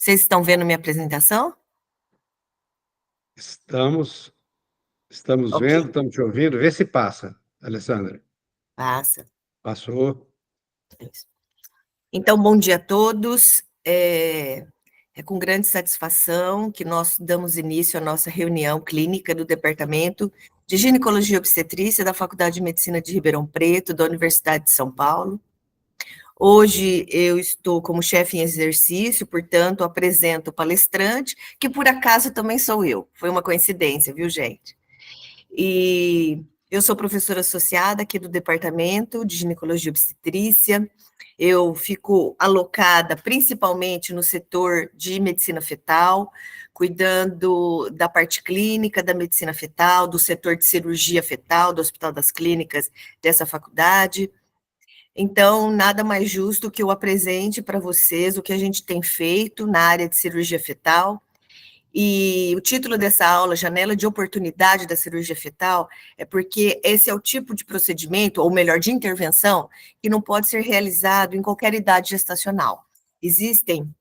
Vocês estão vendo minha apresentação? Estamos Ok, vendo, estamos te ouvindo. Vê se passa, Alessandra. passa. Passou. Então, bom dia a todos. É com grande satisfação que nós damos início à nossa reunião clínica do Departamento de Ginecologia e Obstetrícia da Faculdade de Medicina de Ribeirão Preto, da Universidade de São Paulo. Hoje eu estou como chefe em exercício, portanto, apresento o palestrante, que por acaso também sou eu. Foi uma coincidência, viu, gente? E eu sou professora associada aqui do Departamento de Ginecologia e Obstetrícia. Eu fico alocada principalmente no setor de medicina fetal, cuidando da parte clínica da medicina fetal, do setor de cirurgia fetal do Hospital das Clínicas dessa faculdade. Então, nada mais justo que eu apresente para vocês o que a gente tem feito na área de cirurgia fetal. E o título dessa aula, Janela de Oportunidade da Cirurgia Fetal, é porque esse é o tipo de procedimento, ou melhor, de intervenção, que não pode ser realizado em qualquer idade gestacional. Existem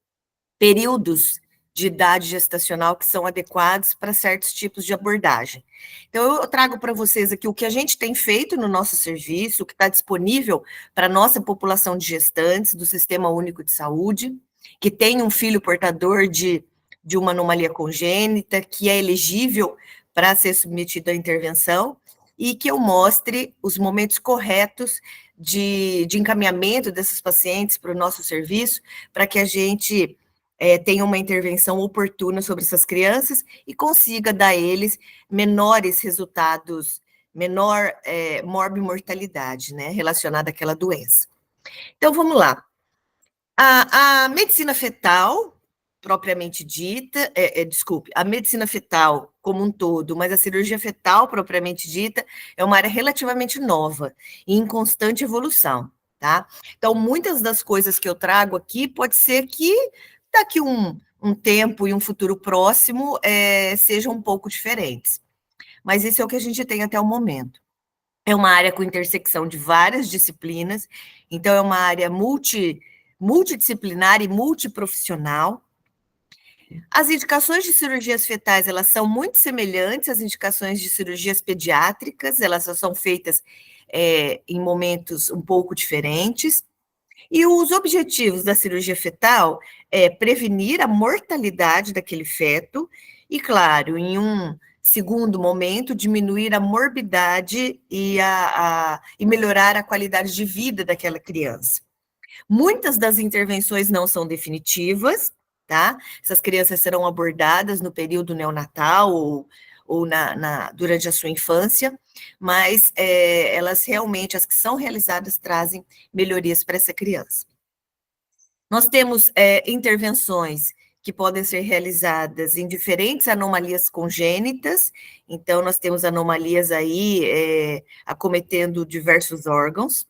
períodos de idade gestacional que são adequados para certos tipos de abordagem. Então, eu trago para vocês aqui o que a gente tem feito no nosso serviço, o que está disponível para a nossa população de gestantes do Sistema Único de Saúde, que tem um filho portador de uma anomalia congênita, que é elegível para ser submetido à intervenção, e que eu mostre os momentos corretos de encaminhamento desses pacientes para o nosso serviço, para que a gente tenha uma intervenção oportuna sobre essas crianças e consiga dar a eles menores resultados, menor morbimortalidade, né, relacionada àquela doença. Então, vamos lá. A medicina fetal, propriamente dita, desculpe, a medicina fetal como um todo, mas a cirurgia fetal, propriamente dita, é uma área relativamente nova e em constante evolução, tá? Então, muitas das coisas que eu trago aqui, pode ser que daqui um tempo e um futuro próximo sejam um pouco diferentes. Mas isso é o que a gente tem até o momento. É uma área com intersecção de várias disciplinas, então é uma área multidisciplinar e multiprofissional. As indicações de cirurgias fetais, elas são muito semelhantes às indicações de cirurgias pediátricas, elas só são feitas em momentos um pouco diferentes. E os objetivos da cirurgia fetal é prevenir a mortalidade daquele feto e, claro, em um segundo momento, diminuir a morbidade e melhorar a qualidade de vida daquela criança. Muitas das intervenções não são definitivas, tá? Essas crianças serão abordadas no período neonatal ou durante a sua infância, mas elas realmente, as que são realizadas, trazem melhorias para essa criança. Nós temos intervenções que podem ser realizadas em diferentes anomalias congênitas, então nós temos anomalias aí acometendo diversos órgãos,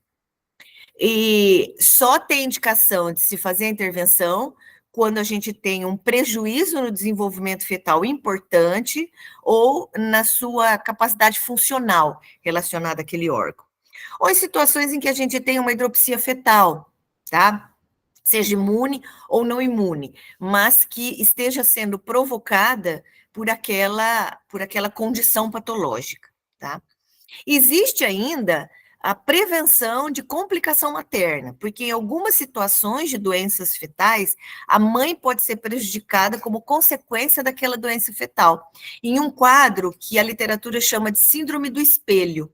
e só tem indicação de se fazer a intervenção quando a gente tem um prejuízo no desenvolvimento fetal importante ou na sua capacidade funcional relacionada àquele órgão. Ou em situações em que a gente tem uma hidropsia fetal, tá? Seja imune ou não imune, mas que esteja sendo provocada por aquela condição patológica, tá? Existe ainda a prevenção de complicação materna, porque em algumas situações de doenças fetais, a mãe pode ser prejudicada como consequência daquela doença fetal, em um quadro que a literatura chama de síndrome do espelho,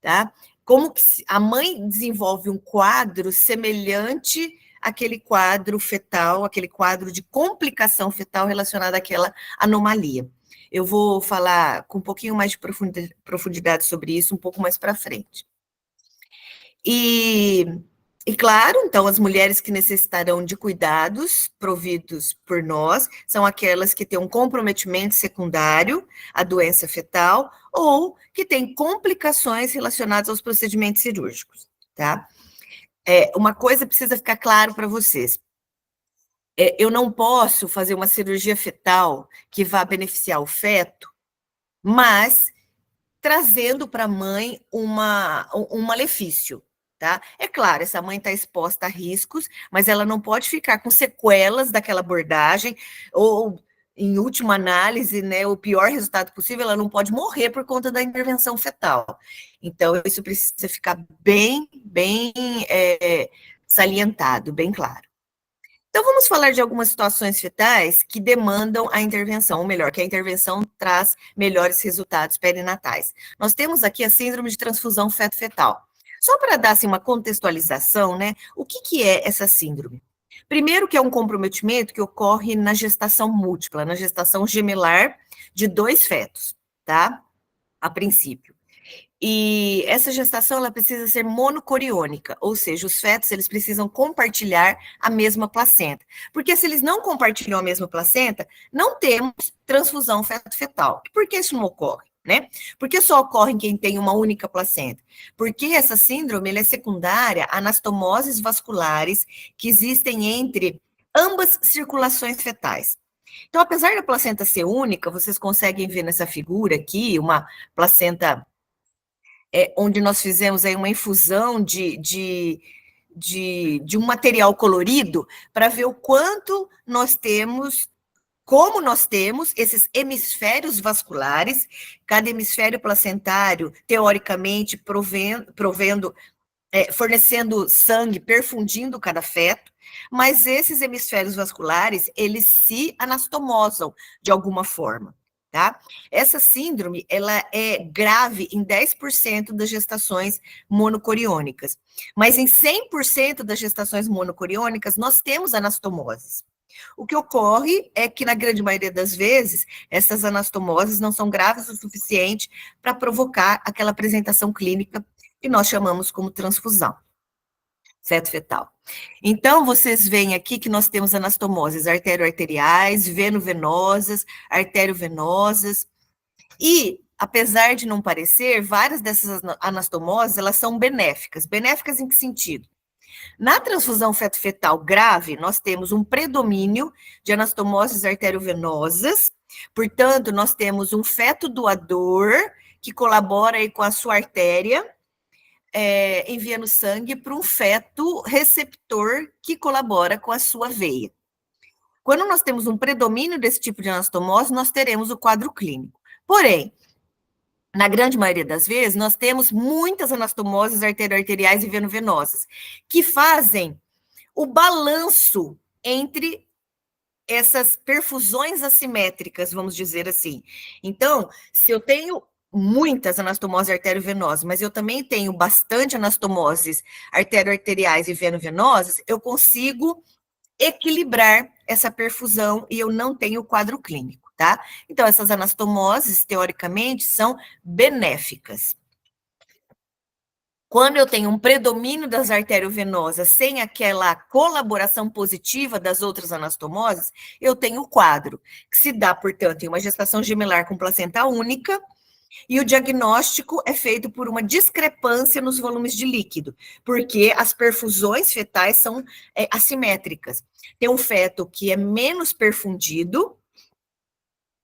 tá? Como que a mãe desenvolve um quadro semelhante àquele quadro fetal, aquele quadro de complicação fetal relacionada àquela anomalia. Eu vou falar com um pouquinho mais de profundidade sobre isso um pouco mais para frente. E claro, então, as mulheres que necessitarão de cuidados providos por nós são aquelas que têm um comprometimento secundário à doença fetal ou que têm complicações relacionadas aos procedimentos cirúrgicos, tá? Uma coisa precisa ficar claro para vocês. Eu não posso fazer uma cirurgia fetal que vá beneficiar o feto, mas trazendo para a mãe um malefício. tá? É claro, essa mãe está exposta a riscos, mas ela não pode ficar com sequelas daquela abordagem, ou, em última análise, né, o pior resultado possível, ela não pode morrer por conta da intervenção fetal. Então, isso precisa ficar bem salientado, bem claro. Então, vamos falar de algumas situações fetais que demandam a intervenção, ou melhor, que a intervenção traz melhores resultados perinatais. Nós temos aqui a síndrome de transfusão feto-fetal. Só para dar assim, uma contextualização, né? O que é essa síndrome? Primeiro, que é um comprometimento que ocorre na gestação múltipla, na gestação gemelar de 2 fetos, tá? A princípio. E essa gestação ela precisa ser monocoriônica, ou seja, os fetos eles precisam compartilhar a mesma placenta. Porque se eles não compartilham a mesma placenta, não temos transfusão feto-fetal. Por que isso não ocorre? Né? Porque só ocorre em quem tem uma única placenta? Porque essa síndrome ela é secundária a anastomoses vasculares que existem entre ambas circulações fetais. Então, apesar da placenta ser única, vocês conseguem ver nessa figura aqui uma placenta onde nós fizemos aí uma infusão de um material colorido para ver o quanto nós temos, como nós temos esses hemisférios vasculares, cada hemisfério placentário, teoricamente, fornecendo sangue, perfundindo cada feto, mas esses hemisférios vasculares, eles se anastomosam de alguma forma. Tá? Essa síndrome, ela é grave em 10% das gestações monocoriônicas, mas em 100% das gestações monocoriônicas, nós temos anastomoses. O que ocorre é que, na grande maioria das vezes, essas anastomoses não são graves o suficiente para provocar aquela apresentação clínica que nós chamamos como transfusão feto-fetal. Então, vocês veem aqui que nós temos anastomoses arterioarteriais, veno-venosas, arteriovenosas, e, apesar de não parecer, várias dessas anastomoses, elas são benéficas. Benéficas em que sentido? Na transfusão feto-fetal grave, nós temos um predomínio de anastomoses arteriovenosas, portanto, nós temos um feto doador que colabora aí com a sua artéria, enviando sangue para um feto receptor que colabora com a sua veia. Quando nós temos um predomínio desse tipo de anastomose, nós teremos o quadro clínico. Porém, na grande maioria das vezes, nós temos muitas anastomoses arterioarteriais e veno-venosas, que fazem o balanço entre essas perfusões assimétricas, vamos dizer assim. Então, se eu tenho muitas anastomoses arteriovenosas, mas eu também tenho bastante anastomoses arterioarteriais e veno-venosas, eu consigo equilibrar essa perfusão e eu não tenho quadro clínico, tá? Então, essas anastomoses, teoricamente, são benéficas. Quando eu tenho um predomínio das arteriovenosas sem aquela colaboração positiva das outras anastomoses, eu tenho o quadro, que se dá, portanto, em uma gestação gemelar com placenta única, e o diagnóstico é feito por uma discrepância nos volumes de líquido, porque as perfusões fetais são assimétricas. Tem um feto que é menos perfundido,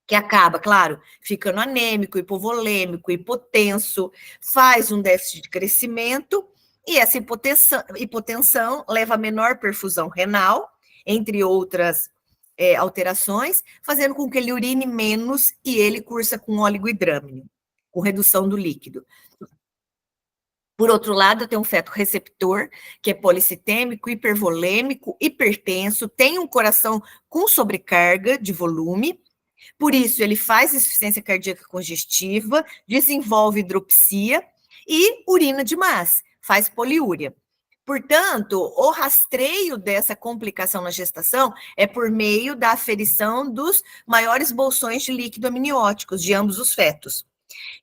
que acaba, claro, ficando anêmico, hipovolêmico, hipotenso, faz um déficit de crescimento, e essa hipotensão leva a menor perfusão renal, entre outras alterações, fazendo com que ele urine menos e ele cursa com oligohidrâmino, com redução do líquido. Por outro lado, tem um feto receptor, que é policitêmico, hipervolêmico, hipertenso, tem um coração com sobrecarga de volume, por isso ele faz insuficiência cardíaca congestiva, desenvolve hidropsia e urina demais, faz poliúria. Portanto, o rastreio dessa complicação na gestação é por meio da aferição dos maiores bolsões de líquido amnióticos de ambos os fetos.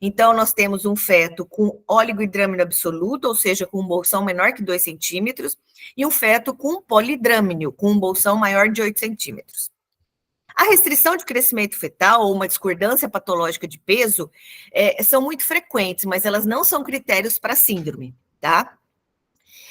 Então, nós temos um feto com oligohidrâmino absoluto, ou seja, com um bolsão menor que 2 centímetros, e um feto com polidrâmino, com um bolsão maior de 8 centímetros. A restrição de crescimento fetal ou uma discordância patológica de peso são muito frequentes, mas elas não são critérios para síndrome, tá?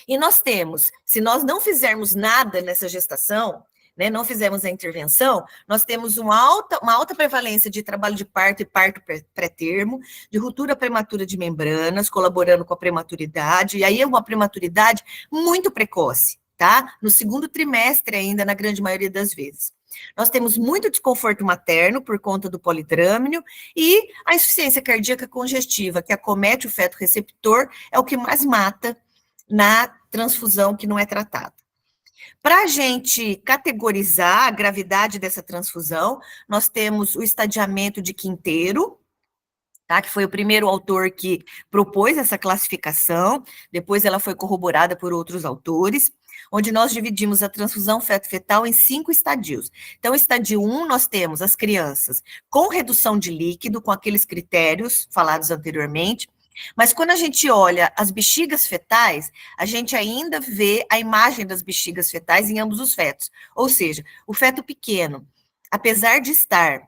E nós temos, se nós não fizermos nada nessa gestação, né, não fizemos a intervenção, nós temos uma alta prevalência de trabalho de parto e parto pré-termo, de ruptura prematura de membranas, colaborando com a prematuridade, e aí é uma prematuridade muito precoce, tá? No segundo trimestre ainda, na grande maioria das vezes. Nós temos muito desconforto materno por conta do polidrâmino e a insuficiência cardíaca congestiva, que acomete o feto receptor, é o que mais mata na transfusão que não é tratada. Para a gente categorizar a gravidade dessa transfusão, nós temos o estadiamento de Quinteiro, tá, que foi o primeiro autor que propôs essa classificação, depois ela foi corroborada por outros autores, onde nós dividimos a transfusão feto-fetal em 5 estadios. Então, estadio 1, nós temos as crianças com redução de líquido, com aqueles critérios falados anteriormente, mas quando a gente olha as bexigas fetais, a gente ainda vê a imagem das bexigas fetais em ambos os fetos. Ou seja, o feto pequeno, apesar de estar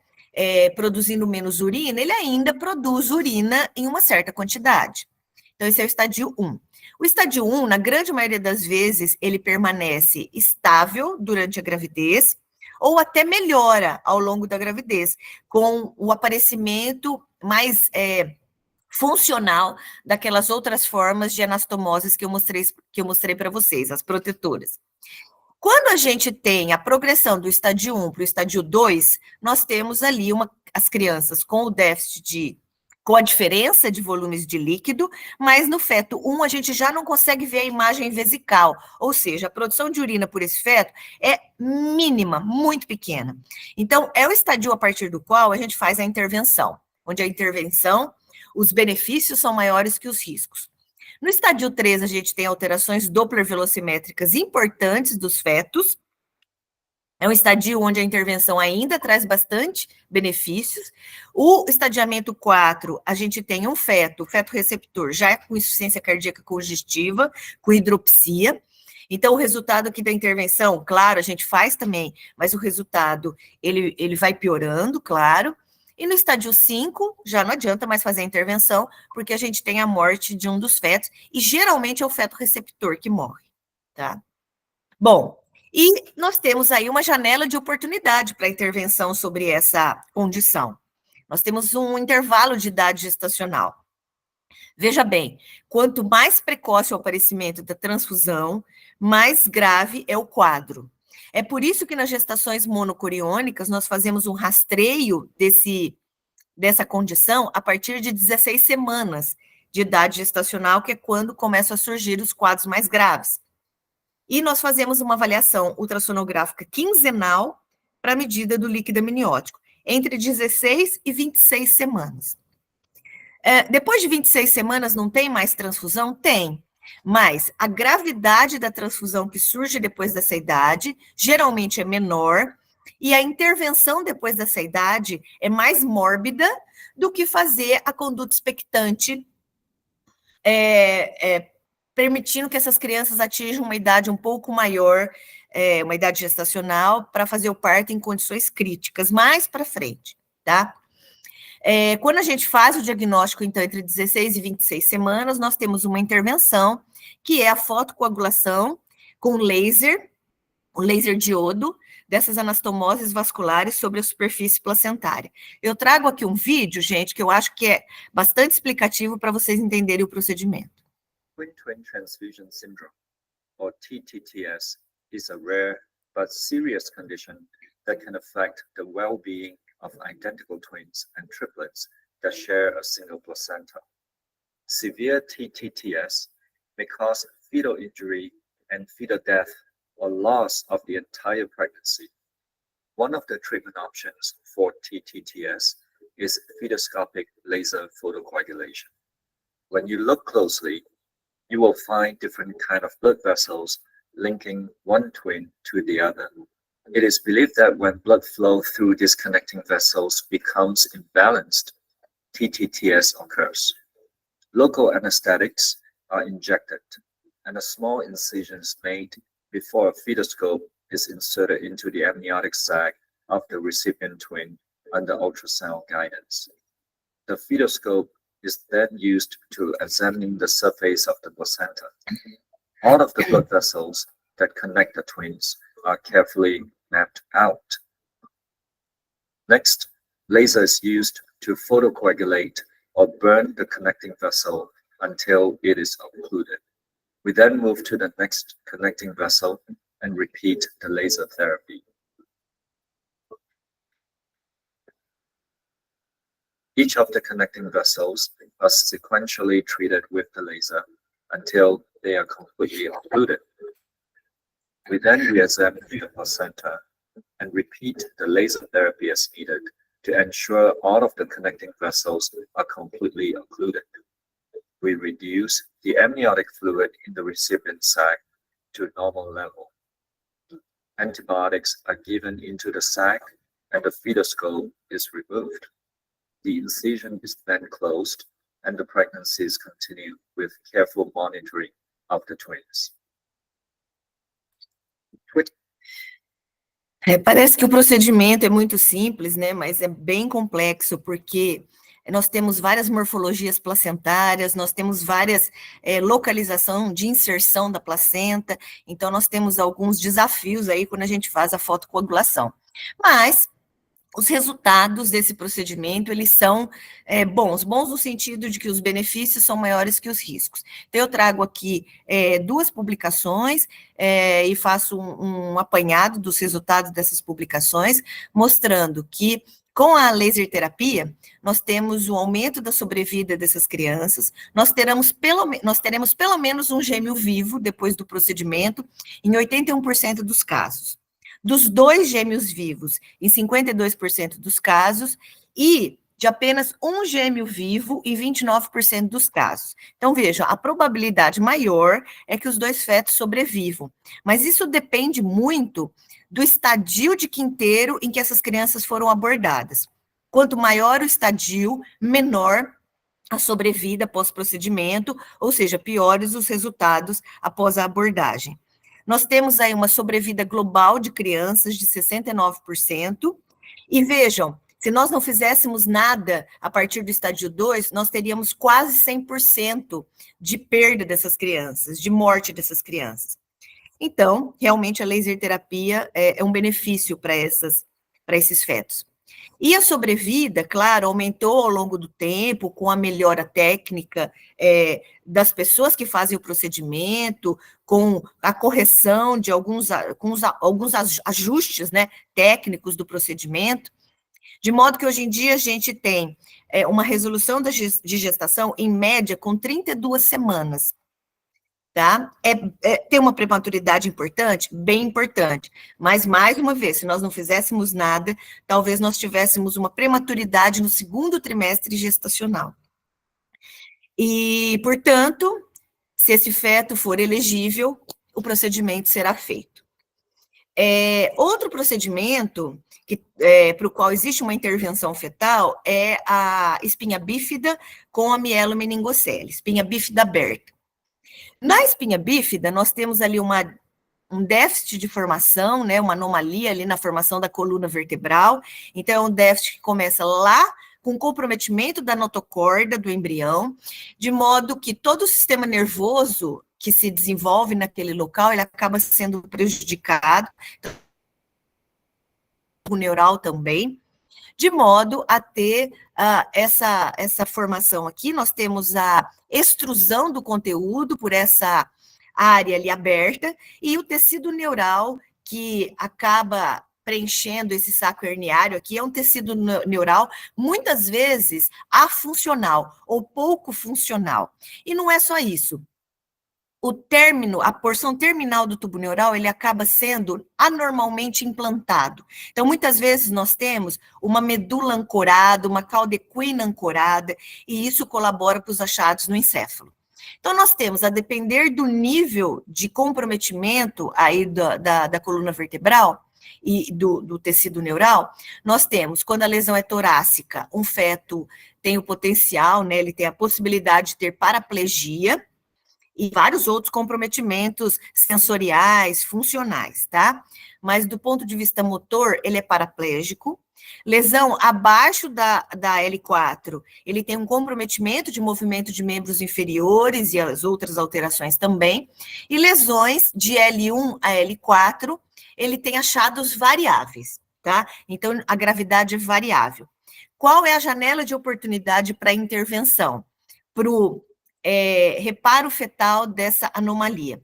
produzindo menos urina, ele ainda produz urina em uma certa quantidade. Então, esse é o estadio 1. O estadio 1, na grande maioria das vezes, ele permanece estável durante a gravidez, ou até melhora ao longo da gravidez, com o aparecimento mais funcional daquelas outras formas de anastomoses que eu mostrei para vocês, as protetoras. Quando a gente tem a progressão do estádio 1 para o estádio 2, nós temos ali as crianças com o déficit com a diferença de volumes de líquido, mas no feto 1 a gente já não consegue ver a imagem vesical, ou seja, a produção de urina por esse feto é mínima, muito pequena. Então, é o estadio a partir do qual a gente faz a intervenção, onde a intervenção, os benefícios são maiores que os riscos. No estádio 3, a gente tem alterações Doppler velocimétricas importantes dos fetos. É um estadio onde a intervenção ainda traz bastante benefícios. O estadiamento 4, a gente tem um feto receptor, já com insuficiência cardíaca congestiva, com hidropsia. Então, o resultado aqui da intervenção, claro, a gente faz também, mas o resultado, ele vai piorando, claro. E no estádio 5, já não adianta mais fazer a intervenção, porque a gente tem a morte de um dos fetos, e geralmente é o feto receptor que morre, tá? Bom, e nós temos aí uma janela de oportunidade para intervenção sobre essa condição. Nós temos um intervalo de idade gestacional. Veja bem, quanto mais precoce o aparecimento da transfusão, mais grave é o quadro. É por isso que nas gestações monocoriônicas nós fazemos um rastreio dessa condição a partir de 16 semanas de idade gestacional, que é quando começam a surgir os quadros mais graves. E nós fazemos uma avaliação ultrassonográfica quinzenal para a medida do líquido amniótico, entre 16 e 26 semanas. Depois de 26 semanas não tem mais transfusão? Tem. Mas a gravidade da transfusão que surge depois dessa idade geralmente é menor e a intervenção depois dessa idade é mais mórbida do que fazer a conduta expectante, permitindo que essas crianças atinjam uma idade um pouco maior, uma idade gestacional, para fazer o parto em condições críticas, mais para frente, tá? Quando a gente faz o diagnóstico, então, entre 16 e 26 semanas, nós temos uma intervenção, que é a fotocoagulação com laser, o laser diodo, dessas anastomoses vasculares sobre a superfície placentária. Eu trago aqui um vídeo, gente, que eu acho que é bastante explicativo para vocês entenderem o procedimento. Twin transfusion syndrome, or TTTS, is a rare but serious condition that can affect the well-being of identical twins and triplets that share a single placenta. Severe TTTS may cause fetal injury and fetal death or loss of the entire pregnancy. One of the treatment options for TTTS is fetoscopic laser photocoagulation. When you look closely, you will find different kinds of blood vessels linking one twin to the other. It is believed that when blood flow through these connecting vessels becomes imbalanced, TTTS occurs. Local anesthetics are injected, and a small incision is made before a fetoscope is inserted into the amniotic sac of the recipient twin under ultrasound guidance. The fetoscope is then used to examine the surface of the placenta. All of the blood vessels that connect the twins are carefully mapped out. Next, laser is used to photocoagulate or burn the connecting vessel until it is occluded. We then move to the next connecting vessel and repeat the laser therapy. Each of the connecting vessels are sequentially treated with the laser until they are completely occluded. We then re-examine the placenta and repeat the laser therapy as needed to ensure all of the connecting vessels are completely occluded. We reduce the amniotic fluid in the recipient sac to normal level. Antibiotics are given into the sac and the fetoscope is removed. The incision is then closed and the pregnancies continue with careful monitoring of the twins. Parece que o procedimento é muito simples, né, mas é bem complexo, porque nós temos várias morfologias placentárias, nós temos várias localização de inserção da placenta, então nós temos alguns desafios aí quando a gente faz a fotocoagulação. Mas os resultados desse procedimento, eles são bons no sentido de que os benefícios são maiores que os riscos. Então, eu trago aqui 2 publicações e faço um apanhado dos resultados dessas publicações, mostrando que com a laser terapia, nós temos um aumento da sobrevida dessas crianças, nós teremos pelo menos um gêmeo vivo depois do procedimento, em 81% dos casos. Dos 2 gêmeos vivos, em 52% dos casos, e de apenas um gêmeo vivo em 29% dos casos. Então, vejam, a probabilidade maior é que os 2 fetos sobrevivam, mas isso depende muito do estadio de quinteiro em que essas crianças foram abordadas. Quanto maior o estadio, menor a sobrevida após procedimento, ou seja, piores os resultados após a abordagem. Nós temos aí uma sobrevida global de crianças de 69%, e vejam, se nós não fizéssemos nada a partir do estádio 2, nós teríamos quase 100% de perda dessas crianças, de morte dessas crianças. Então, realmente a laser terapia é um benefício para esses fetos. E a sobrevida, claro, aumentou ao longo do tempo com a melhora técnica das pessoas que fazem o procedimento, com a correção de alguns ajustes, né, técnicos do procedimento, de modo que hoje em dia a gente tem uma resolução de gestação, em média, com 32 semanas. Tá? Tem uma prematuridade importante? Bem importante, mas, mais uma vez, se nós não fizéssemos nada, talvez nós tivéssemos uma prematuridade no 2º trimestre gestacional. E, portanto, se esse feto for elegível, o procedimento será feito. Outro procedimento para o qual existe uma intervenção fetal é a espinha bífida com a mielomeningocele, espinha bífida aberta. Na espinha bífida, nós temos ali um déficit de formação, né, uma anomalia ali na formação da coluna vertebral, então é um déficit que começa lá com comprometimento da notocorda do embrião, de modo que todo o sistema nervoso que se desenvolve naquele local, ele acaba sendo prejudicado, o neural também, de modo a ter essa formação aqui. Nós temos a extrusão do conteúdo por essa área ali aberta, e o tecido neural que acaba preenchendo esse saco herniário aqui é um tecido neural, muitas vezes afuncional ou pouco funcional. E não é só isso. A porção terminal do tubo neural, ele acaba sendo anormalmente implantado. Então, muitas vezes nós temos uma medula ancorada, uma caldequina ancorada, e isso colabora para os achados no encéfalo. Então, nós temos, a depender do nível de comprometimento aí da coluna vertebral e do tecido neural, nós temos, quando a lesão é torácica, um feto tem o potencial, né, ele tem a possibilidade de ter paraplegia, e vários outros comprometimentos sensoriais, funcionais, tá? Mas do ponto de vista motor, ele é paraplégico. Lesão abaixo da L4, ele tem um comprometimento de movimento de membros inferiores e as outras alterações também. E lesões de L1 a L4, ele tem achados variáveis, tá? Então, a gravidade é variável. Qual é a janela de oportunidade para intervenção? Para o reparo fetal dessa anomalia.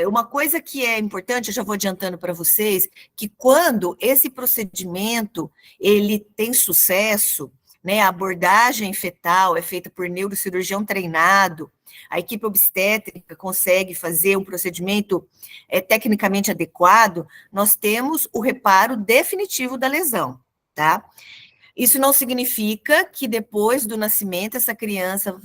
Uma coisa que é importante, eu já vou adiantando para vocês, que quando esse procedimento ele tem sucesso, né, a abordagem fetal é feita por neurocirurgião treinado, a equipe obstétrica consegue fazer um procedimento tecnicamente adequado, nós temos o reparo definitivo da lesão, tá? Isso não significa que depois do nascimento essa criança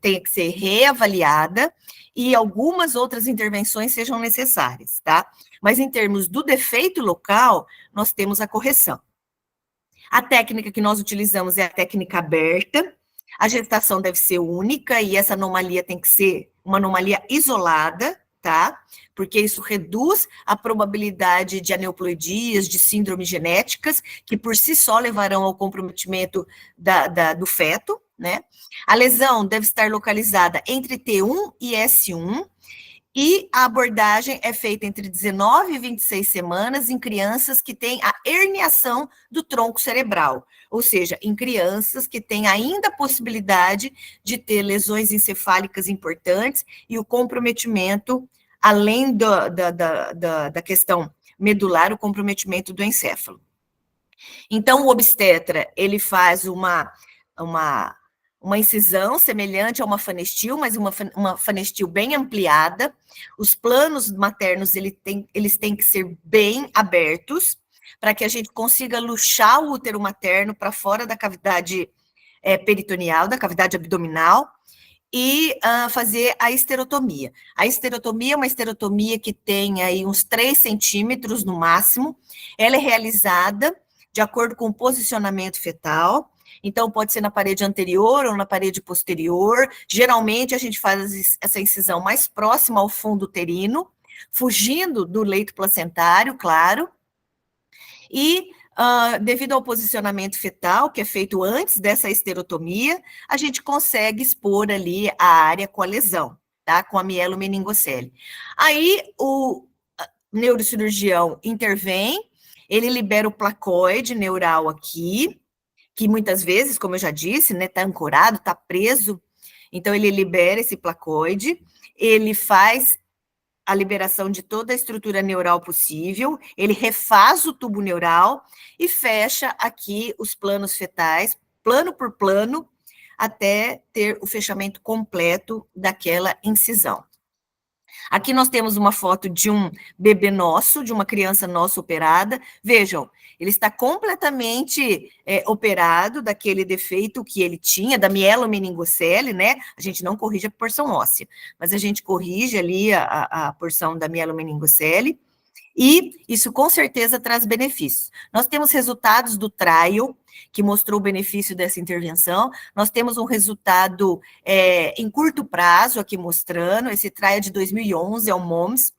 tenha que ser reavaliada e algumas outras intervenções sejam necessárias, tá? Mas em termos do defeito local, nós temos a correção. A técnica que nós utilizamos é a técnica aberta, a gestação deve ser única e essa anomalia tem que ser uma anomalia isolada, tá? Porque isso reduz a probabilidade de aneuploidias, de síndromes genéticas, que por si só levarão ao comprometimento do feto, né? A lesão deve estar localizada entre T1 e S1, e a abordagem é feita entre 19 e 26 semanas em crianças que têm a herniação do tronco cerebral, ou seja, em crianças que têm ainda a possibilidade de ter lesões encefálicas importantes e o comprometimento, além da questão medular, o comprometimento do encéfalo. Então, o obstetra, ele faz uma incisão semelhante a uma fanestil, mas uma fanestil bem ampliada. Os planos maternos, eles têm que ser bem abertos, para que a gente consiga luxar o útero materno para fora da cavidade peritoneal, da cavidade abdominal, e fazer a esterotomia. A esterotomia é uma esterotomia que tem aí uns 3 centímetros no máximo. Ela é realizada de acordo com o posicionamento fetal. Então, pode ser na parede anterior ou na parede posterior. Geralmente, a gente faz essa incisão mais próxima ao fundo uterino, fugindo do leito placentário, claro. E, devido ao posicionamento fetal, que é feito antes dessa esterotomia, a gente consegue expor ali a área com a lesão, tá? Com a mielomeningocele. Aí, o neurocirurgião intervém, ele libera o placoide neural aqui, que muitas vezes, como eu já disse, né, está ancorado, está preso, então ele libera esse placoide, ele faz a liberação de toda a estrutura neural possível, ele refaz o tubo neural e fecha aqui os planos fetais, plano por plano, até ter o fechamento completo daquela incisão. Aqui nós temos uma foto de um bebê nosso, de uma criança nossa operada. Vejam, ele está completamente operado daquele defeito que ele tinha, da mielomeningocele, né? A gente não corrige a porção óssea, mas a gente corrige ali a porção da mielomeningocele, e isso com certeza traz benefícios. Nós temos resultados do trial, que mostrou o benefício dessa intervenção. Nós temos um resultado em curto prazo aqui mostrando, esse trial de 2011, é o MOMS.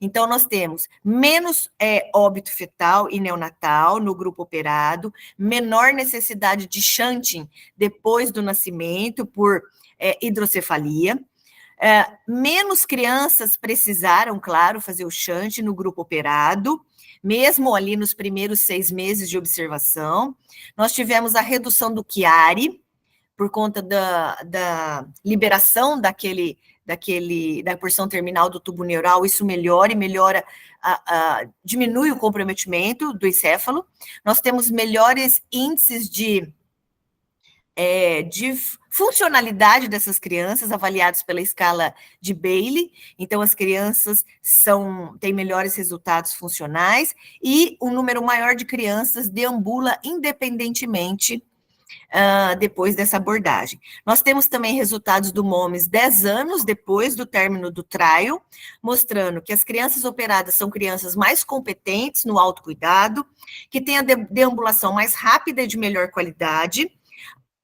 Então, nós temos menos óbito fetal e neonatal no grupo operado, menor necessidade de shunting depois do nascimento por hidrocefalia, menos crianças precisaram, claro, fazer o shunt no grupo operado, mesmo ali nos primeiros 6 meses de observação. Nós tivemos a redução do Chiari, por conta da liberação da porção terminal do tubo neural, isso melhora, diminui o comprometimento do encéfalo. Nós temos melhores índices de funcionalidade dessas crianças, avaliados pela escala de Bailey. Então, as crianças têm melhores resultados funcionais e um número maior de crianças deambula independentemente depois dessa abordagem. Nós temos também resultados do MOMS 10 anos depois do término do trial, mostrando que as crianças operadas são crianças mais competentes no autocuidado, que têm a deambulação mais rápida e de melhor qualidade,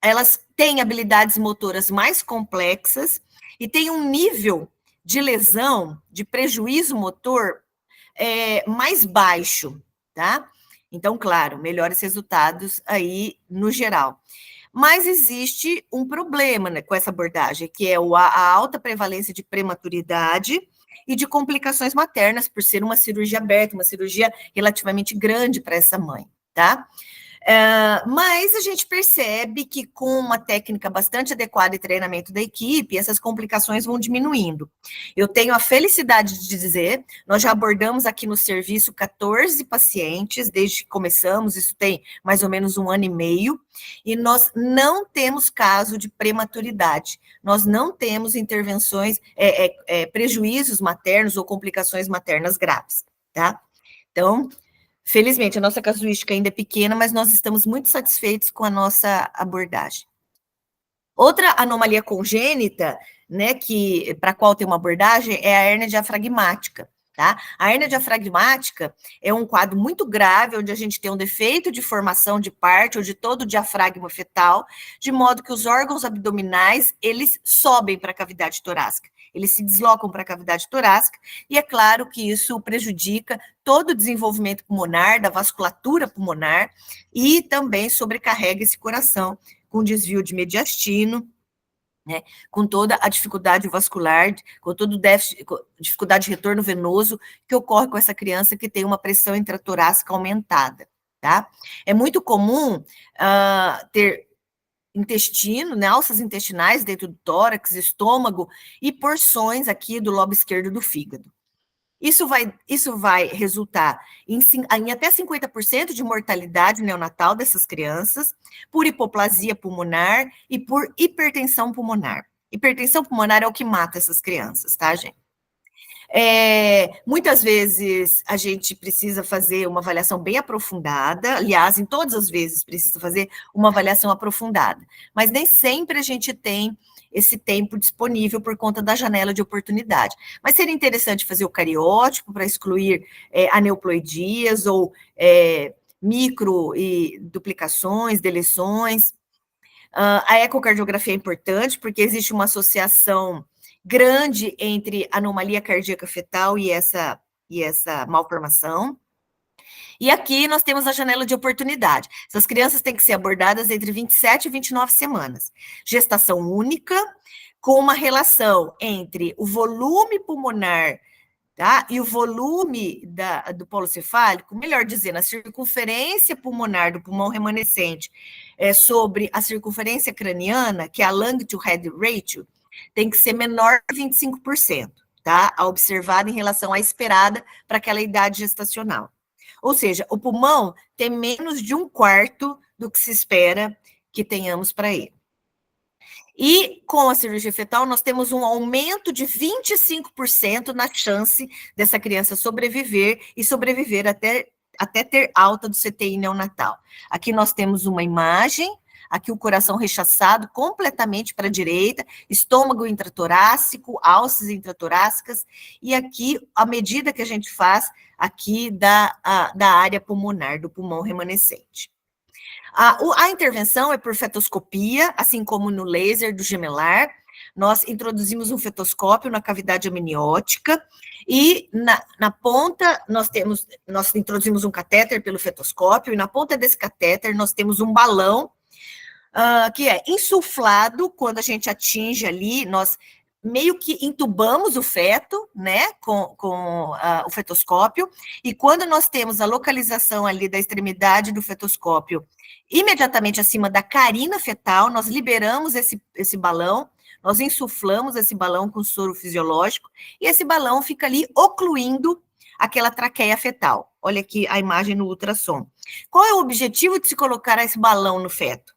elas têm habilidades motoras mais complexas e têm um nível de lesão, de prejuízo motor mais baixo, tá? Então, claro, melhores resultados aí no geral. Mas existe um problema, né, com essa abordagem, que é a alta prevalência de prematuridade e de complicações maternas, por ser uma cirurgia aberta, uma cirurgia relativamente grande para essa mãe, tá? Mas a gente percebe que com uma técnica bastante adequada e treinamento da equipe, essas complicações vão diminuindo. Eu tenho a felicidade de dizer, nós já abordamos aqui no serviço 14 pacientes, desde que começamos, isso tem mais ou menos 1 ano e meio, e nós não temos caso de prematuridade, nós não temos intervenções, prejuízos maternos ou complicações maternas graves, tá? Então, felizmente, a nossa casuística ainda é pequena, mas nós estamos muito satisfeitos com a nossa abordagem. Outra anomalia congênita, né, para a qual tem uma abordagem, é a hérnia diafragmática, tá? A hérnia diafragmática é um quadro muito grave, onde a gente tem um defeito de formação de parte ou de todo o diafragma fetal, de modo que os órgãos abdominais, eles sobem para a cavidade torácica. Eles se deslocam para a cavidade torácica, e é claro que isso prejudica todo o desenvolvimento pulmonar, da vasculatura pulmonar, e também sobrecarrega esse coração, com desvio de mediastino, né, com toda a dificuldade vascular, com todo o déficit, dificuldade de retorno venoso que ocorre com essa criança que tem uma pressão intratorácica aumentada, tá? É muito comum ter intestino, né, alças intestinais dentro do tórax, estômago e porções aqui do lobo esquerdo do fígado. Isso vai resultar em até 50% de mortalidade neonatal dessas crianças, por hipoplasia pulmonar e por hipertensão pulmonar. Hipertensão pulmonar é o que mata essas crianças, tá, gente? Muitas vezes a gente precisa fazer uma avaliação bem aprofundada, aliás, em todas as vezes precisa fazer uma avaliação aprofundada, mas nem sempre a gente tem esse tempo disponível por conta da janela de oportunidade. Mas seria interessante fazer o cariótipo para excluir aneuploidias ou micro e duplicações, deleções. A ecocardiografia é importante porque existe uma associação grande entre anomalia cardíaca fetal e essa malformação. E aqui nós temos a janela de oportunidade. Essas crianças têm que ser abordadas entre 27 e 29 semanas. Gestação única, com uma relação entre o volume pulmonar, tá, e o volume do polo cefálico, melhor dizendo, a circunferência pulmonar do pulmão remanescente sobre a circunferência craniana, que é a lung to head ratio, tem que ser menor que 25%, tá? A observada em relação à esperada para aquela idade gestacional. Ou seja, o pulmão tem menos de 1/4 do que se espera que tenhamos para ele. E com a cirurgia fetal, nós temos um aumento de 25% na chance dessa criança sobreviver e sobreviver até ter alta do CTI neonatal. Aqui nós temos uma imagem. Aqui o coração rechaçado completamente para a direita, estômago intratorácico, alças intratorácicas, e aqui a medida que a gente faz aqui da área pulmonar, do pulmão remanescente. A intervenção é por fetoscopia, assim como no laser do gemelar. Nós introduzimos um fetoscópio na cavidade amniótica e na ponta nós introduzimos um catéter pelo fetoscópio e na ponta desse catéter nós temos um balão que é insuflado quando a gente atinge ali, nós meio que intubamos o feto, né, com o fetoscópio, e quando nós temos a localização ali da extremidade do fetoscópio, imediatamente acima da carina fetal, nós liberamos esse balão, nós insuflamos esse balão com soro fisiológico, e esse balão fica ali ocluindo aquela traqueia fetal. Olha aqui a imagem no ultrassom. Qual é o objetivo de se colocar esse balão no feto?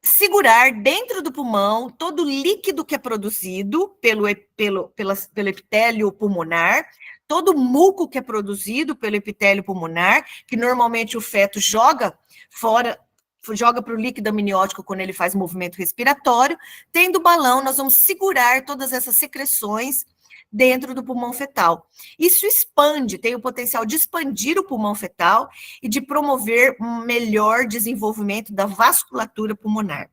Segurar dentro do pulmão todo o líquido que é produzido pelo epitélio pulmonar, todo o muco que é produzido pelo epitélio pulmonar, que normalmente o feto joga para o líquido amniótico quando ele faz movimento respiratório. Tendo o balão, nós vamos segurar todas essas secreções dentro do pulmão fetal. Isso expande, tem o potencial de expandir o pulmão fetal e de promover um melhor desenvolvimento da vasculatura pulmonar.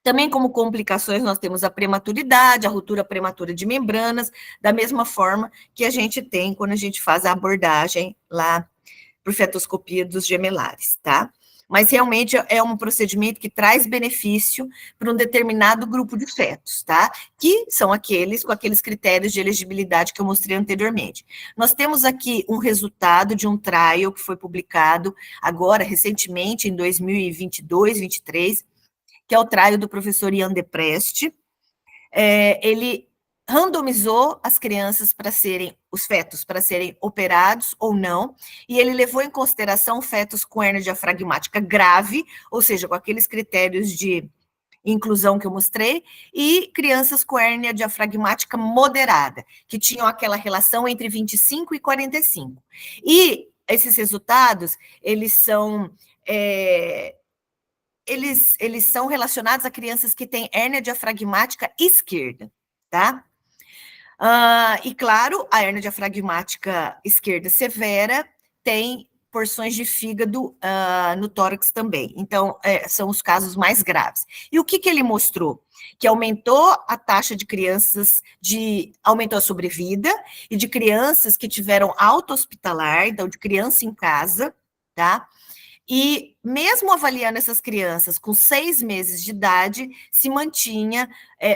Também como complicações nós temos a prematuridade, a ruptura prematura de membranas, da mesma forma que a gente tem quando a gente faz a abordagem lá por fetoscopia dos gemelares, tá? mas realmente é um procedimento que traz benefício para um determinado grupo de fetos, tá? Que são aqueles com aqueles critérios de elegibilidade que eu mostrei anteriormente. Nós temos aqui um resultado de um trial que foi publicado agora, recentemente, em 2022, 2023, que é o trial do professor Ian Depreste. Ele randomizou as crianças para serem, os fetos, para serem operados ou não, e ele levou em consideração fetos com hérnia diafragmática grave, ou seja, com aqueles critérios de inclusão que eu mostrei, e crianças com hérnia diafragmática moderada, que tinham aquela relação entre 25 e 45. E esses resultados, eles são relacionados a crianças que têm hérnia diafragmática esquerda, tá? E, claro, a hérnia diafragmática esquerda severa tem porções de fígado no tórax também. Então, são os casos mais graves. E o que ele mostrou? Que aumentou a taxa de crianças, aumentou a sobrevida, e de crianças que tiveram alta hospitalar, então de criança em casa, tá? E mesmo avaliando essas crianças com 6 meses de idade, se mantinha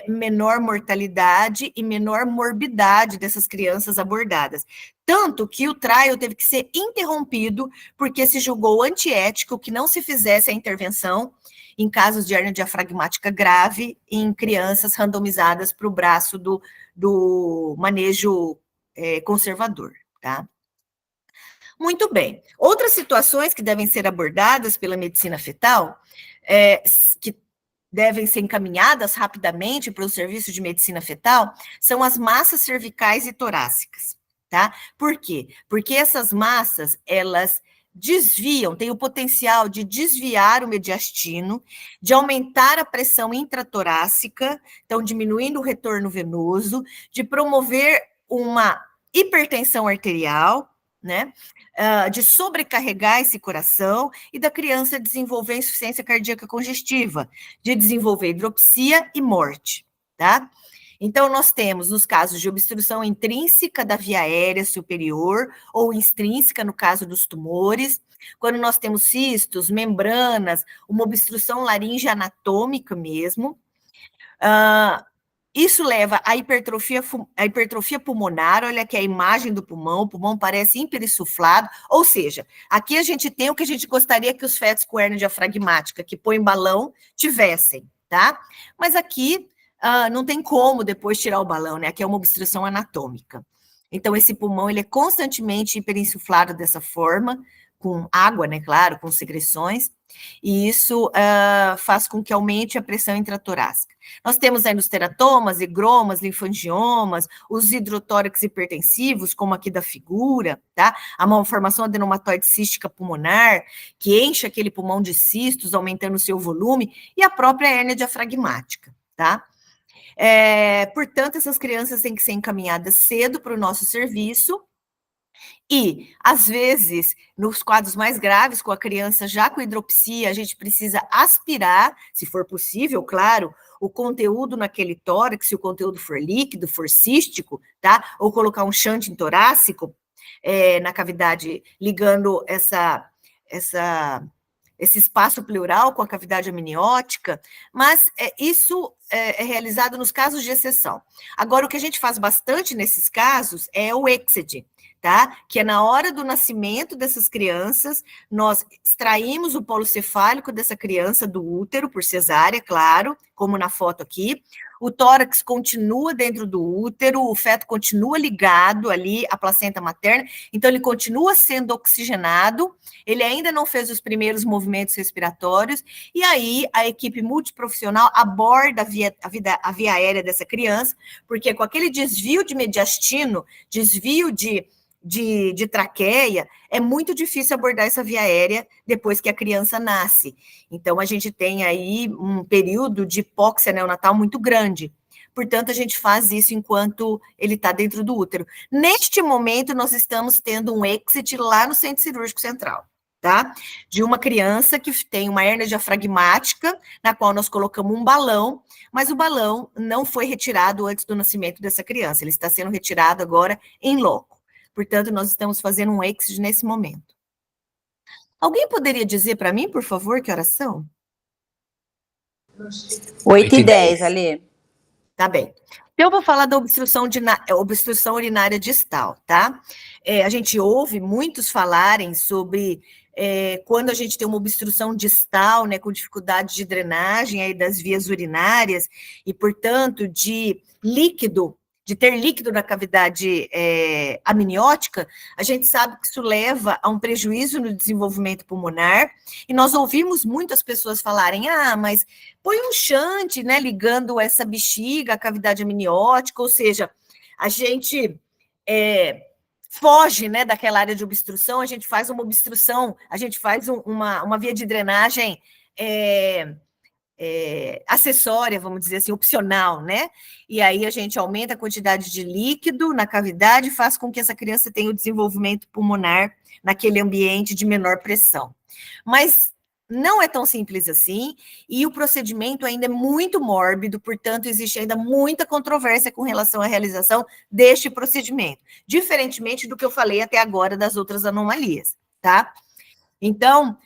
menor mortalidade e menor morbidade dessas crianças abordadas. Tanto que o trial teve que ser interrompido porque se julgou antiético que não se fizesse a intervenção em casos de hérnia diafragmática grave em crianças randomizadas para o braço do manejo conservador, tá? Muito bem. Outras situações que devem ser abordadas pela medicina fetal, que devem ser encaminhadas rapidamente para o serviço de medicina fetal, são as massas cervicais e torácicas, tá? Por quê? Porque essas massas, elas desviam, têm o potencial de desviar o mediastino, de aumentar a pressão intratorácica, então diminuindo o retorno venoso, de promover uma hipertensão arterial, né? De sobrecarregar esse coração e da criança desenvolver insuficiência cardíaca congestiva, de desenvolver hidropsia e morte, tá? Então, nós temos, nos casos de obstrução intrínseca da via aérea superior ou extrínseca, no caso dos tumores, quando nós temos cistos, membranas, uma obstrução laringe anatômica mesmo, isso leva à hipertrofia pulmonar, olha aqui a imagem do pulmão, o pulmão parece hiperinsuflado, ou seja, aqui a gente tem o que a gente gostaria que os fetos com hérnia diafragmática, que põem balão, tivessem, tá? Mas aqui não tem como depois tirar o balão, né? Aqui é uma obstrução anatômica. Então, esse pulmão, ele é constantemente hiperinsuflado dessa forma, com água, né, claro, com secreções, e isso faz com que aumente a pressão intratorácica. Nós temos aí nos teratomas, higromas, linfangiomas, os hidrotórax hipertensivos, como aqui da figura, tá? A malformação adenomatoide cística pulmonar, que enche aquele pulmão de cistos, aumentando o seu volume, e a própria hérnia diafragmática, tá? Portanto, essas crianças têm que ser encaminhadas cedo para o nosso serviço, e, às vezes, nos quadros mais graves, com a criança já com hidropsia, a gente precisa aspirar, se for possível, claro, o conteúdo naquele tórax, se o conteúdo for líquido, for cístico, tá? Ou colocar um shunting torácico na cavidade, ligando esse espaço pleural com a cavidade amniótica, mas isso é realizado nos casos de exceção. Agora, o que a gente faz bastante nesses casos é o EXED, tá? Que é na hora do nascimento dessas crianças, nós extraímos o polo cefálico dessa criança do útero, por cesárea, claro, como na foto aqui. O tórax continua dentro do útero, o feto continua ligado ali à placenta materna, então ele continua sendo oxigenado, ele ainda não fez os primeiros movimentos respiratórios, e aí a equipe multiprofissional aborda a via aérea dessa criança, porque com aquele desvio de mediastino, desvio de traqueia, é muito difícil abordar essa via aérea depois que a criança nasce. Então, a gente tem aí um período de hipóxia neonatal muito grande. Portanto, a gente faz isso enquanto ele está dentro do útero. Neste momento, nós estamos tendo um exit lá no Centro Cirúrgico Central, tá? De uma criança que tem uma hérnia diafragmática, na qual nós colocamos um balão, mas o balão não foi retirado antes do nascimento dessa criança. Ele está sendo retirado agora em loco. Portanto, nós estamos fazendo um exit nesse momento. Alguém poderia dizer para mim, por favor, que horas são? 8h10, Ali. Tá bem. Então, eu vou falar da obstrução urinária distal, tá? A gente ouve muitos falarem sobre quando a gente tem uma obstrução distal, né, com dificuldade de drenagem aí das vias urinárias e, portanto, de ter líquido na cavidade amniótica, a gente sabe que isso leva a um prejuízo no desenvolvimento pulmonar, e nós ouvimos muitas pessoas falarem, mas põe um shunt, né, ligando essa bexiga à cavidade amniótica, ou seja, a gente foge, né, daquela área de obstrução, a gente faz uma obstrução, a gente faz uma via de drenagem acessória, vamos dizer assim, opcional, né? E aí a gente aumenta a quantidade de líquido na cavidade e faz com que essa criança tenha o desenvolvimento pulmonar naquele ambiente de menor pressão. Mas não é tão simples assim, e o procedimento ainda é muito mórbido, portanto, existe ainda muita controvérsia com relação à realização deste procedimento, diferentemente do que eu falei até agora das outras anomalias, tá? Então,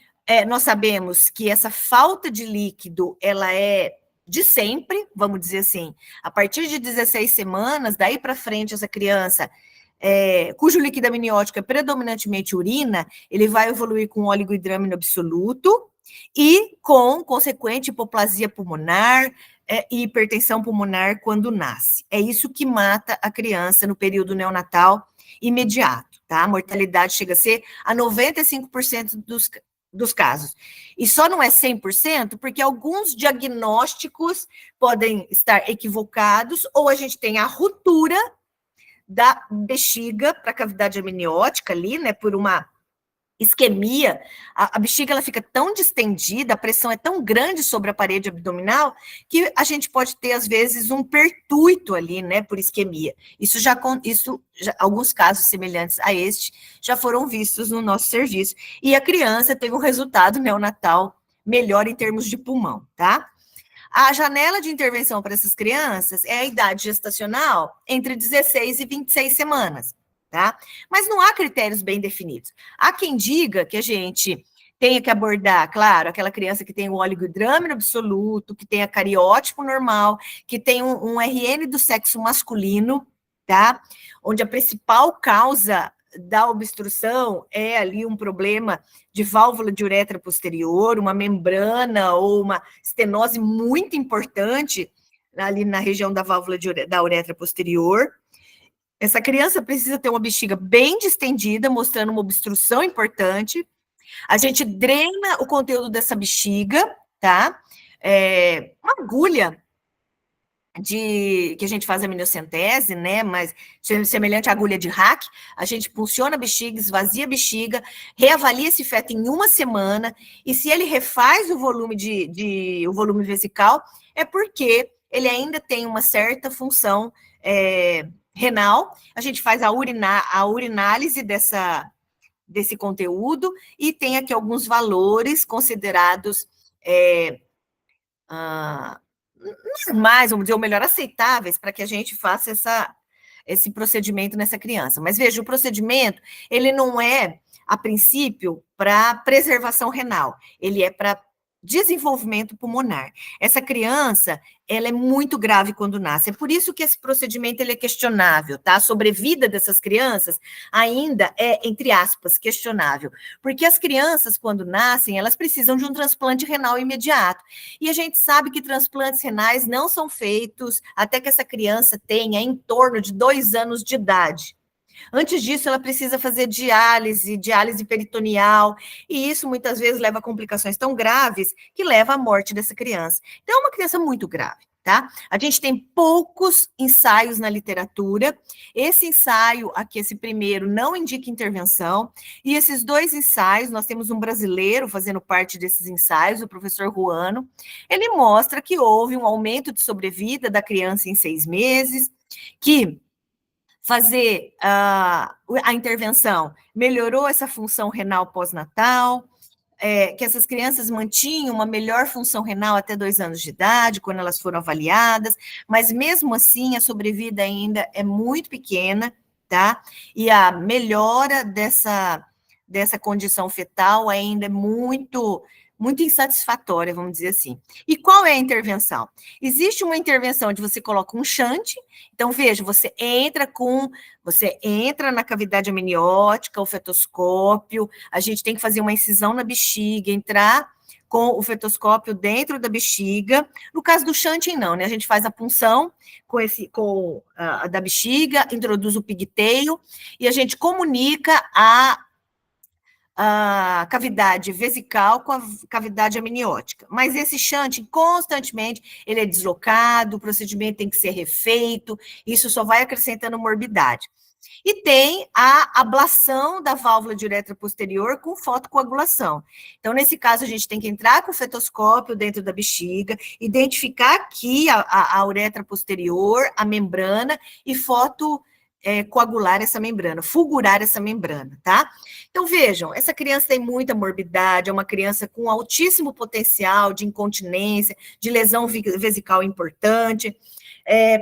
nós sabemos que essa falta de líquido, ela é de sempre, vamos dizer assim, a partir de 16 semanas, daí para frente, essa criança, cujo líquido amniótico é predominantemente urina, ele vai evoluir com oligohidramino absoluto e com consequente hipoplasia pulmonar e hipertensão pulmonar quando nasce. É isso que mata a criança no período neonatal imediato, tá? A mortalidade chega a ser a 95% dos casos. E só não é 100% porque alguns diagnósticos podem estar equivocados, ou a gente tem a ruptura da bexiga para a cavidade amniótica ali, né, por uma isquemia, a bexiga ela fica tão distendida, a pressão é tão grande sobre a parede abdominal, que a gente pode ter, às vezes, um pertuito ali, né, por isquemia. Alguns casos semelhantes a este já foram vistos no nosso serviço, e a criança teve um resultado neonatal melhor em termos de pulmão, tá? A janela de intervenção para essas crianças é a idade gestacional entre 16 e 26 semanas. Tá? Mas não há critérios bem definidos. Há quem diga que a gente tenha que abordar, claro, aquela criança que tem o oligohidramino absoluto, que tem a cariótipo normal, que tem um RN do sexo masculino, tá? Onde a principal causa da obstrução é ali um problema de válvula de uretra posterior, uma membrana ou uma estenose muito importante ali na região da válvula da uretra posterior. Essa criança precisa ter uma bexiga bem distendida, mostrando uma obstrução importante. A gente drena o conteúdo dessa bexiga, tá? Uma agulha que a gente faz a amniocentese, né? Mas semelhante à agulha de hack, a gente funciona a bexiga, esvazia a bexiga, reavalia esse feto em 1 semana, e se ele refaz o volume o volume vesical, é porque ele ainda tem uma certa função renal. A gente faz a urinálise desse conteúdo e tem aqui alguns valores considerados normais, vamos dizer, ou melhor, aceitáveis para que a gente faça esse procedimento nessa criança. Mas veja, o procedimento, ele não é, a princípio, para preservação renal, ele é para desenvolvimento pulmonar. Essa criança, ela é muito grave quando nasce. É por isso que esse procedimento ele é questionável, tá? A sobrevida dessas crianças ainda é, entre aspas, questionável. Porque as crianças, quando nascem, elas precisam de um transplante renal imediato. E a gente sabe que transplantes renais não são feitos até que essa criança tenha em torno de 2 anos de idade. Antes disso, ela precisa fazer diálise peritoneal, e isso muitas vezes leva a complicações tão graves que leva à morte dessa criança. Então, é uma criança muito grave, tá? A gente tem poucos ensaios na literatura. Esse ensaio aqui, esse primeiro, não indica intervenção, e esses 2 ensaios, nós temos um brasileiro fazendo parte desses ensaios, o professor Ruano, ele mostra que houve um aumento de sobrevida da criança em 6 meses, que fazer a intervenção melhorou essa função renal pós-natal, que essas crianças mantinham uma melhor função renal até 2 anos de idade, quando elas foram avaliadas, mas mesmo assim a sobrevida ainda é muito pequena, tá? E a melhora dessa condição fetal ainda é muito insatisfatória, vamos dizer assim. E qual é a intervenção? Existe uma intervenção onde você coloca um shunt, então veja, você entra na cavidade amniótica, o fetoscópio, a gente tem que fazer uma incisão na bexiga, entrar com o fetoscópio dentro da bexiga. No caso do shunting, não, né? A gente faz a punção da bexiga, introduz o pigtail e a gente comunica a cavidade vesical com a cavidade amniótica. Mas esse shunting, constantemente, ele é deslocado, o procedimento tem que ser refeito, isso só vai acrescentando morbidade. E tem a ablação da válvula de uretra posterior com fotocoagulação. Então, nesse caso, a gente tem que entrar com o fetoscópio dentro da bexiga, identificar aqui a uretra posterior, a membrana, e coagular essa membrana, fulgurar essa membrana, tá? Então, vejam, essa criança tem muita morbidade, é uma criança com altíssimo potencial de incontinência, de lesão vesical importante.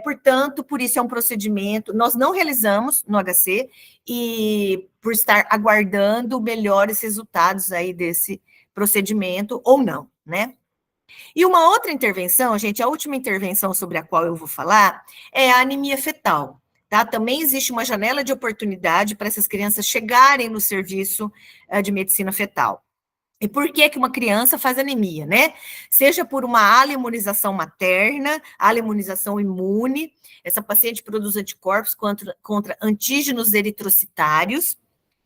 Portanto, por isso é um procedimento, nós não realizamos no HC, e por estar aguardando melhores resultados aí desse procedimento, ou não, né? E uma outra intervenção, gente, a última intervenção sobre a qual eu vou falar, é a anemia fetal, tá? Também existe uma janela de oportunidade para essas crianças chegarem no serviço de medicina fetal. E por que uma criança faz anemia, né? Seja por uma alimunização materna, alimunização imune, essa paciente produz anticorpos contra antígenos eritrocitários,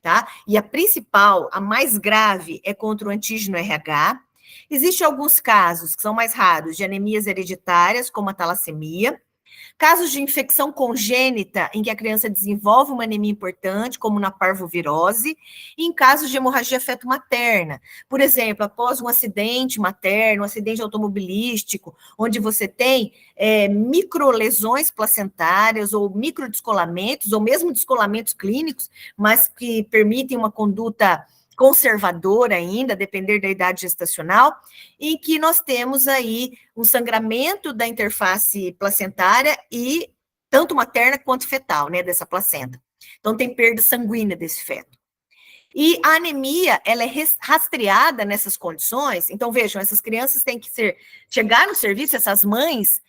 tá? E a principal, a mais grave, é contra o antígeno RH. Existem alguns casos, que são mais raros, de anemias hereditárias, como a talassemia. Casos de infecção congênita, em que a criança desenvolve uma anemia importante, como na parvovirose, e em casos de hemorragia feto-materna. Por exemplo, após um acidente materno, um acidente automobilístico, onde você tem microlesões placentárias, ou microdescolamentos, ou mesmo descolamentos clínicos, mas que permitem uma conduta conservador ainda, a depender da idade gestacional, em que nós temos aí um sangramento da interface placentária e tanto materna quanto fetal, né, dessa placenta. Então, tem perda sanguínea desse feto. E a anemia, ela é rastreada nessas condições. Então, vejam, essas crianças têm que chegar no serviço, essas mães,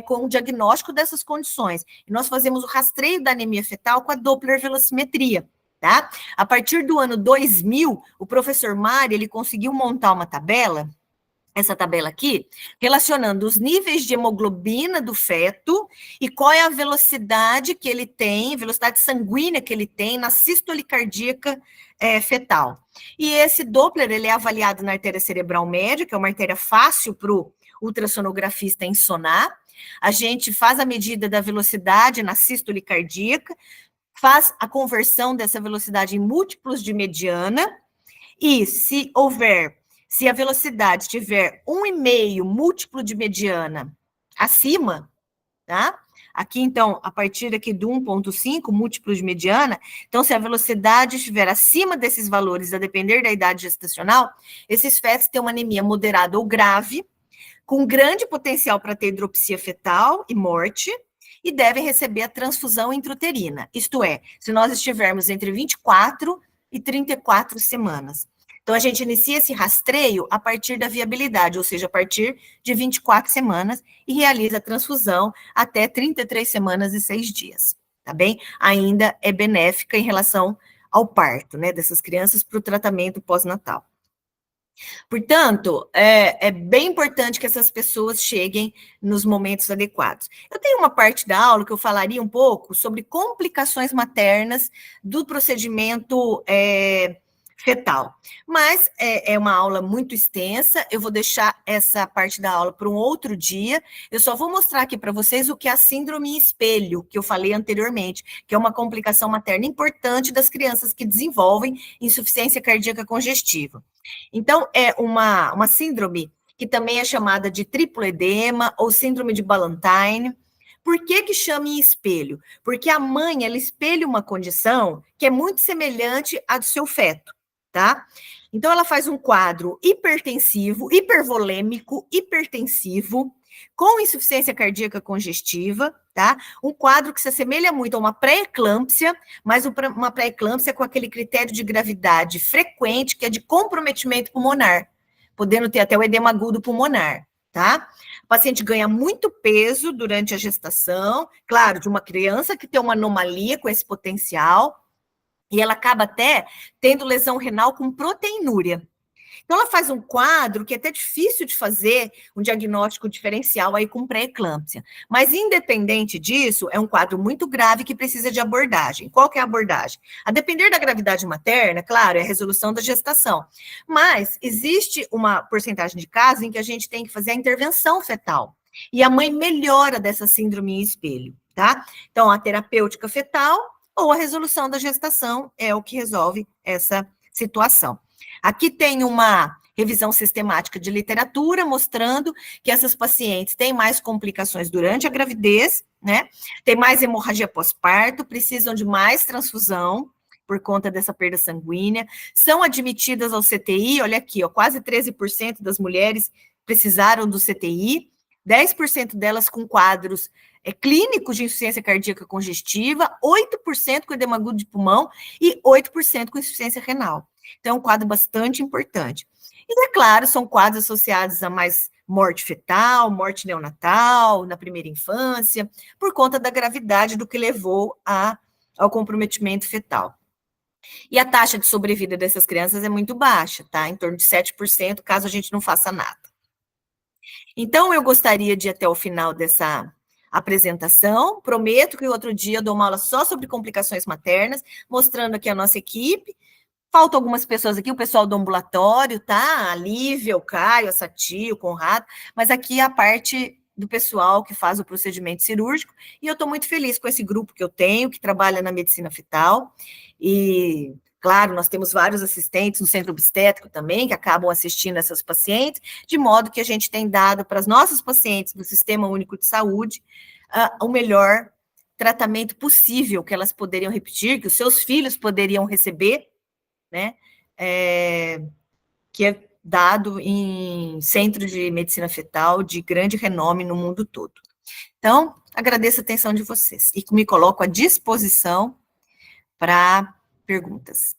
com o diagnóstico dessas condições. E nós fazemos o rastreio da anemia fetal com a Doppler velocimetria. Tá? A partir do ano 2000, o professor Mário, ele conseguiu montar uma tabela, essa tabela aqui, relacionando os níveis de hemoglobina do feto e qual é a velocidade que ele tem, velocidade sanguínea que ele tem na sístole cardíaca fetal. E esse Doppler, ele é avaliado na artéria cerebral média, que é uma artéria fácil para o ultrassonografista ensonar. A gente faz a medida da velocidade na sístole cardíaca, faz a conversão dessa velocidade em múltiplos de mediana, e se a velocidade tiver 1,5 múltiplo de mediana acima, tá? Aqui, então, a partir aqui do 1,5 múltiplo de mediana, então, se a velocidade estiver acima desses valores, a depender da idade gestacional, esses fetos têm uma anemia moderada ou grave, com grande potencial para ter hidropsia fetal e morte, e devem receber a transfusão intrauterina, isto é, se nós estivermos entre 24 e 34 semanas. Então, a gente inicia esse rastreio a partir da viabilidade, ou seja, a partir de 24 semanas, e realiza a transfusão até 33 semanas e 6 dias, tá bem? Ainda é benéfica em relação ao parto, né, dessas crianças para o tratamento pós-natal. Portanto, é bem importante que essas pessoas cheguem nos momentos adequados. Eu tenho uma parte da aula que eu falaria um pouco sobre complicações maternas do procedimento fetal, mas é uma aula muito extensa, eu vou deixar essa parte da aula para um outro dia, eu só vou mostrar aqui para vocês o que é a síndrome em espelho, que eu falei anteriormente, que é uma complicação materna importante das crianças que desenvolvem insuficiência cardíaca congestiva. Então, é uma síndrome que também é chamada de triplo edema ou síndrome de Ballantyne. Por que chama em espelho? Porque a mãe, ela espelha uma condição que é muito semelhante à do seu feto, tá? Então, ela faz um quadro hipervolêmico, hipertensivo, com insuficiência cardíaca congestiva, tá? Um quadro que se assemelha muito a uma pré-eclâmpsia, mas uma pré-eclâmpsia com aquele critério de gravidade frequente, que é de comprometimento pulmonar, podendo ter até o edema agudo pulmonar, tá? O paciente ganha muito peso durante a gestação, claro, de uma criança que tem uma anomalia com esse potencial, e ela acaba até tendo lesão renal com proteinúria. Então, ela faz um quadro que é até difícil de fazer um diagnóstico diferencial aí com pré-eclâmpsia. Mas, independente disso, é um quadro muito grave que precisa de abordagem. Qual que é a abordagem? A depender da gravidade materna, claro, é a resolução da gestação. Mas existe uma porcentagem de casos em que a gente tem que fazer a intervenção fetal. E a mãe melhora dessa síndrome em espelho, tá? Então, a terapêutica fetal ou a resolução da gestação é o que resolve essa situação. Aqui tem uma revisão sistemática de literatura mostrando que essas pacientes têm mais complicações durante a gravidez, né? Tem mais hemorragia pós-parto, precisam de mais transfusão por conta dessa perda sanguínea, são admitidas ao CTI, olha aqui, ó, quase 13% das mulheres precisaram do CTI, 10% delas com quadros clínicos de insuficiência cardíaca congestiva, 8% com edema agudo de pulmão e 8% com insuficiência renal. Então, é um quadro bastante importante. E, é claro, são quadros associados a mais morte fetal, morte neonatal, na primeira infância, por conta da gravidade do que levou ao comprometimento fetal. E a taxa de sobrevida dessas crianças é muito baixa, tá? Em torno de 7%, caso a gente não faça nada. Então, eu gostaria de ir até o final dessa apresentação. Prometo que outro dia eu dou uma aula só sobre complicações maternas, mostrando aqui a nossa equipe. Faltam algumas pessoas aqui, o pessoal do ambulatório, tá? A Lívia, o Caio, a Sati, o Conrado, mas aqui é a parte do pessoal que faz o procedimento cirúrgico, e eu estou muito feliz com esse grupo que eu tenho, que trabalha na medicina fetal, e, claro, nós temos vários assistentes no centro obstétrico também, que acabam assistindo essas pacientes, de modo que a gente tem dado para as nossas pacientes do Sistema Único de Saúde o melhor tratamento possível que elas poderiam repetir, que os seus filhos poderiam receber, né, que é dado em centro de medicina fetal de grande renome no mundo todo. Então, agradeço a atenção de vocês e me coloco à disposição para perguntas.